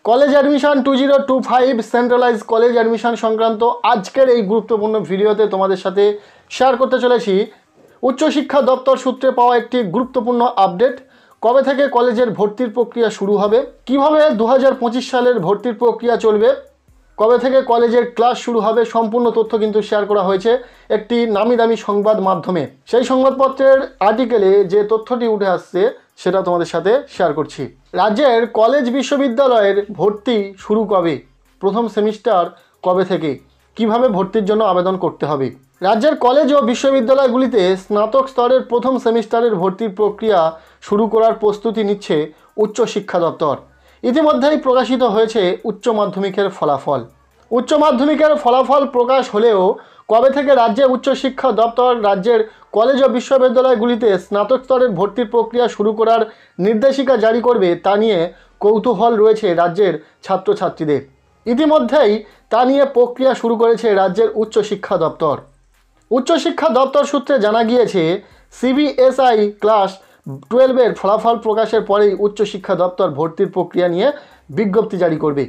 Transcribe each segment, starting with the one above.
College admission 2025 centralise college admission সংক্রান্ত আজকের এই গুরুত্বপূর্ণ ভিডিওতে তোমাদের সাথে শেয়ার করতে চলেছি উচ্চশিক্ষা দপ্তর সূত্রে পাওয়া একটি গুরুত্বপূর্ণ আপডেট। কবে থেকে কলেজের ভর্তির প্রক্রিয়া শুরু হবে, কিভাবে 2025 সালের ভর্তির প্রক্রিয়া চলবে, কবে থেকে কলেজের ক্লাস শুরু হবে, সম্পূর্ণ তথ্য কিন্তু শেয়ার করা হয়েছে একটি নামি দামি সংবাদ মাধ্যমে। সেই সংবাদপত্রের আর্টিকেলে যে তথ্যটি উঠে আসছে সেটা তোমাদের সাথে শেয়ার করছি। রাজ্যের কলেজ বিশ্ববিদ্যালয়ের ভর্তি শুরু কবে, প্রথম সেমিস্টার কবে থেকে, কিভাবে ভর্তির জন্য আবেদন করতে হবে। রাজ্যের কলেজ ও বিশ্ববিদ্যালয়গুলিতে স্নাতক স্তরের প্রথম সেমিস্টারের ভর্তির প্রক্রিয়া শুরু করার প্রস্তুতি নিচ্ছে উচ্চশিক্ষা দপ্তর। ইতিমধ্যেই প্রকাশিত হয়েছে উচ্চ মাধ্যমিকের ফলাফল। উচ্চ মাধ্যমিকের ফলাফল প্রকাশ হলেও কবে থেকে রাজ্যে উচ্চশিক্ষা দপ্তর রাজ্যের কলেজ ও বিশ্ববিদ্যালয়গুলিতে স্নাতক স্তরের ভর্তির প্রক্রিয়া শুরু করার নির্দেশিকা জারি করবে তা নিয়ে কৌতূহল রয়েছে রাজ্যের ছাত্রছাত্রীদের। ইতিমধ্যেই তা নিয়ে প্রক্রিয়া শুরু করেছে রাজ্যের উচ্চশিক্ষা দপ্তর। উচ্চশিক্ষা দপ্তর সূত্রে জানা গিয়েছে সিবিএসই ক্লাস 12-এর ফলাফল প্রকাশের পরেই উচ্চশিক্ষা দপ্তর ভর্তির প্রক্রিয়া নিয়ে বিজ্ঞপ্তি জারি করবে।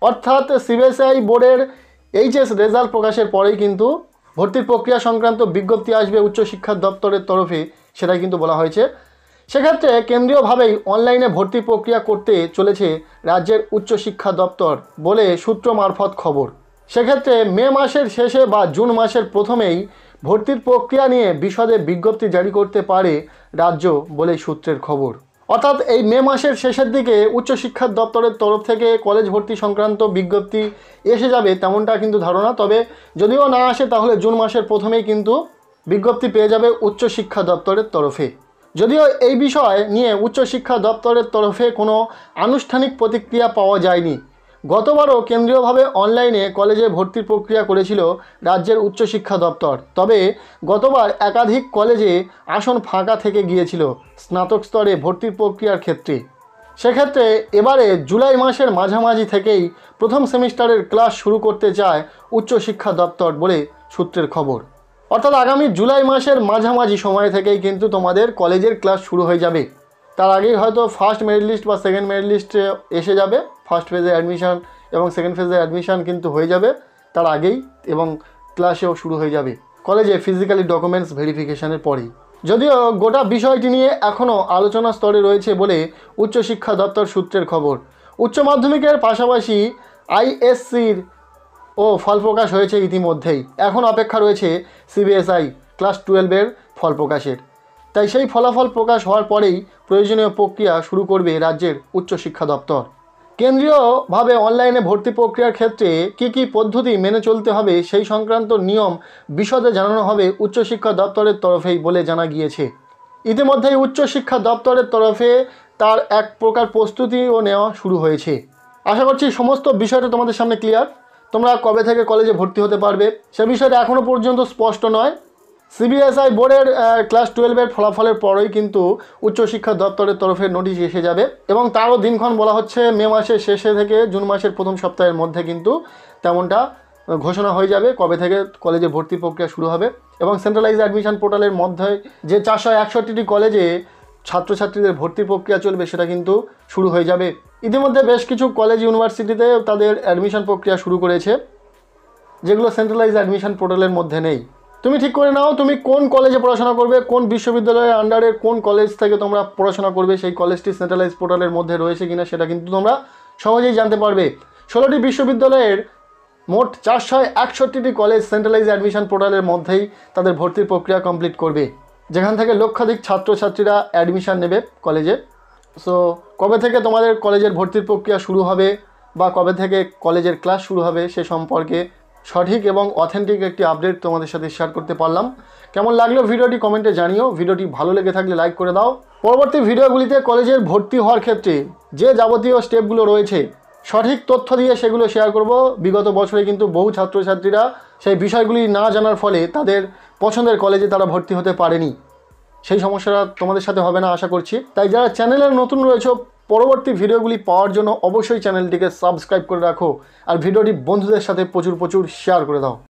অর্থাৎ সিবিএসই বোর্ডের এইচএস রেজাল্ট প্রকাশের পরেই কিন্তু ভর্তির প্রক্রিয়া সংক্রান্ত বিজ্ঞপ্তি আসবে উচ্চশিক্ষা দপ্তরের তরফে, সেটাই কিন্তু বলা হয়েছে। সেক্ষেত্রে কেন্দ্রীয়ভাবেই অনলাইনে ভর্তি প্রক্রিয়া করতে চলেছে রাজ্যের উচ্চশিক্ষা দপ্তর বলে সূত্র মারফত খবর। সেক্ষেত্রে মে মাসের শেষে বা জুন মাসের প্রথমেই ভর্তির প্রক্রিয়া নিয়ে বিশদে বিজ্ঞপ্তি জারি করতে পারে রাজ্য বলে সূত্রের খবর। অর্থাৎ এই মে মাসের শেষের দিকে উচ্চশিক্ষা দপ্তরের তরফ থেকে কলেজ ভর্তি সংক্রান্ত বিজ্ঞপ্তি এসে যাবে তেমনটা কিন্তু ধারণা। তবে যদিও না আসে তাহলে জুন মাসের প্রথমেই কিন্তু বিজ্ঞপ্তি পেয়ে যাবে উচ্চশিক্ষা দপ্তরের তরফে। যদিও এই বিষয় নিয়ে উচ্চশিক্ষা দপ্তরের তরফে কোনো আনুষ্ঠানিক প্রতিক্রিয়া পাওয়া যায়নি। গতবারও কেন্দ্রীয়ভাবে অনলাইনে কলেজে ভর্তির প্রক্রিয়া করেছিল রাজ্যের উচ্চশিক্ষা দপ্তর। তবে গতবার একাধিক কলেজে আসন ফাঁকা থেকে গিয়েছিল স্নাতক স্তরে ভর্তির প্রক্রিয়ার ক্ষেত্রে। সেক্ষেত্রে এবারে জুলাই মাসের মাঝামাঝি থেকেই প্রথম সেমিস্টারের ক্লাস শুরু করতে চায় উচ্চশিক্ষা দপ্তর বলে সূত্রের খবর। অর্থাৎ আগামী জুলাই মাসের মাঝামাঝি সময় থেকেই কিন্তু তোমাদের কলেজের ক্লাস শুরু হয়ে যাবে। তার আগেই হয়তো ফার্স্ট মেরিট লিস্ট বা সেকেন্ড মেরিট লিস্টে এসে যাবে, ফার্স্ট ফেজে অ্যাডমিশন এবং সেকেন্ড ফেজে অ্যাডমিশন কিন্তু হয়ে যাবে তার আগেই, এবং ক্লাসেও শুরু হয়ে যাবে কলেজে ফিজিক্যালি ডকুমেন্টস ভেরিফিকেশনের পরেই। যদিও গোটা বিষয়টি নিয়ে এখনও আলোচনা স্তরে রয়েছে বলে উচ্চশিক্ষা দপ্তর সূত্রের খবর। উচ্চ মাধ্যমিকের পাশাপাশি আইএসসির ফল প্রকাশ হয়েছে ইতিমধ্যেই। এখন অপেক্ষা রয়েছে সিবিএসই ক্লাস 12-এর ফল প্রকাশের। তাই সেই ফলাফল প্রকাশ হওয়ার পরেই প্রয়োজনীয় প্রক্রিয়া শুরু করবে রাজ্যের উচ্চশিক্ষা দপ্তর। কেন্দ্রীয়ভাবে অনলাইনে ভর্তি প্রক্রিয়ার ক্ষেত্রে কী পদ্ধতি মেনে চলতে হবে সেই সংক্রান্ত নিয়ম বিশদে জানানো হবে উচ্চশিক্ষা দপ্তরের তরফেই বলে জানা গিয়েছে। ইতিমধ্যেই উচ্চশিক্ষা দপ্তরের তরফে তার এক প্রকার প্রস্তুতিও নেওয়া শুরু হয়েছে। আশা করছি সমস্ত বিষয়টা তোমাদের সামনে ক্লিয়ার। তোমরা কবে থেকে কলেজে ভর্তি হতে পারবে সে বিষয়টা এখনও পর্যন্ত স্পষ্ট নয়। সিবিএসই বোর্ডের ক্লাস 12-এর ফলাফলের পরেই কিন্তু উচ্চশিক্ষা দপ্তরের তরফে নোটিশ এসে যাবে এবং তারও দিনক্ষণ বলা হচ্ছে মে মাসের শেষে থেকে জুন মাসের প্রথম সপ্তাহের মধ্যে কিন্তু তেমনটা ঘোষণা হয়ে যাবে কবে থেকে কলেজে ভর্তি প্রক্রিয়া শুরু হবে। এবং সেন্ট্রালাইজ অ্যাডমিশন পোর্টালের মধ্যে যে 461টি কলেজে ছাত্রছাত্রীদের ভর্তি প্রক্রিয়া চলবে সেটা কিন্তু শুরু হয়ে যাবে। ইতিমধ্যে বেশ কিছু কলেজ ইউনিভার্সিটিতে তাদের অ্যাডমিশন প্রক্রিয়া শুরু করেছে যেগুলো সেন্ট্রালাইজ অ্যাডমিশন পোর্টালের মধ্যে নেই। তুমি ঠিক করে নাও তুমি কোন কলেজে পড়াশোনা করবে, কোন বিশ্ববিদ্যালয়ের আন্ডারে কোন কলেজ থেকে তোমরা পড়াশোনা করবে, সেই কলেজটি সেন্ট্রালাইজ পোর্টালের মধ্যে রয়েছে কিনা সেটা কিন্তু তোমরা সহজেই জানতে পারবে। 16টি বিশ্ববিদ্যালয়ের মোট 461টি কলেজ সেন্ট্রালাইজ অ্যাডমিশন পোর্টালের মধ্যেই তাদের ভর্তির প্রক্রিয়া কমপ্লিট করবে, যেখান থেকে লক্ষাধিক ছাত্রছাত্রীরা অ্যাডমিশন নেবে কলেজে। সো কবে থেকে তোমাদের কলেজের ভর্তির প্রক্রিয়া শুরু হবে বা কবে থেকে কলেজের ক্লাস শুরু হবে সে সম্পর্কে সঠিক এবং অথেন্টিক একটি আপডেট তোমাদের সাথে শেয়ার করতে পারলাম। কেমন লাগলো ভিডিওটি কমেন্টে জানিও। ভিডিওটি ভালো লেগে থাকলে লাইক করে দাও। পরবর্তী ভিডিওগুলিতে কলেজের ভর্তি হওয়ার ক্ষেত্রে যে যাবতীয় স্টেপগুলো রয়েছে সঠিক তথ্য দিয়ে সেগুলো শেয়ার করব। বিগত বছরে কিন্তু বহু ছাত্রছাত্রীরা সেই বিষয়গুলি না জানার ফলে তাদের পছন্দের কলেজে তারা ভর্তি হতে পারেনি। সেই সমস্যাটা তোমাদের সাথে হবে না আশা করছি। তাই যারা চ্যানেলের নতুন রয়েছে পরবর্তী ভিডিওগুলি পাওয়ার জন্য অবশ্যই চ্যানেলটিকে সাবস্ক্রাইব করে রাখো আর ভিডিওটি বন্ধুদের সাথে প্রচুর শেয়ার করে দাও।